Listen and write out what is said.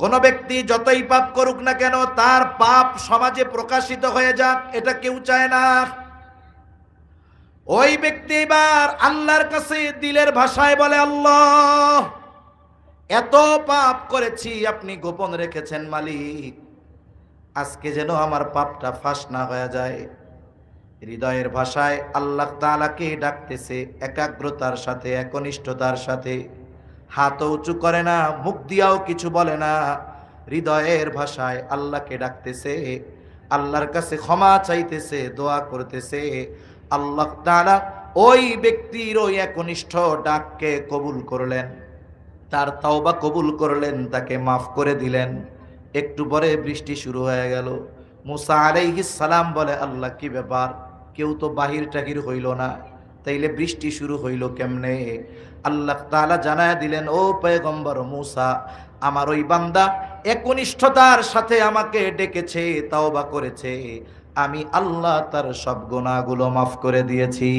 কোন ব্যক্তি যতই পাপ করুক না কেন তার পাপ সমাজে প্রকাশিত হয়ে যাক, এটা কেউ চায় না। ওই ব্যক্তি এবার আল্লাহর কাছে দিলের ভাষায় বলে, আল্লাহ, এত পাপ করেছি আপনি গোপন রেখেছেন মালিক, আজকে যেন আমার পাপটা ফাঁস না হয়ে যায়। হৃদয়ের ভাষায় আল্লাহ তাআলাকে ডাকতেছে একাগ্রতার সাথে, একনিষ্ঠতার সাথে। হাত উঁচু করে না, মুখ দিয়াও কিছু বলে না, হৃদয়ের ভাষায় আল্লাহকে ডাকতেছে, আল্লাহর কাছে ক্ষমা চাইতেছে, দোয়া করতেছে। আল্লাহ তাআলা ওই ব্যক্তির ওই একনিষ্ঠ ডাককে কবুল করলেন, তার তাওবা কবুল করলেন, তাকে মাফ করে দিলেন। একটু পরে বৃষ্টি শুরু হয়ে গেল। মুসা আলাইহিস সালাম বলে, আল্লাহ, কি ব্যাপার, কেউ তো বাহির টাহির হইল না, তাইলে বৃষ্টি শুরু হইল কেমনে? আল্লাহ তাআলা জানায় দিলেন, ও পয়গম্বর মুসা, আমার ওই বান্দা একনিষ্ঠতার সাথে আমাকে ডেকেছে, তাওবা করেছে, আমি আল্লাহ তার সব গুনাহগুলো মাফ করে দিয়েছি।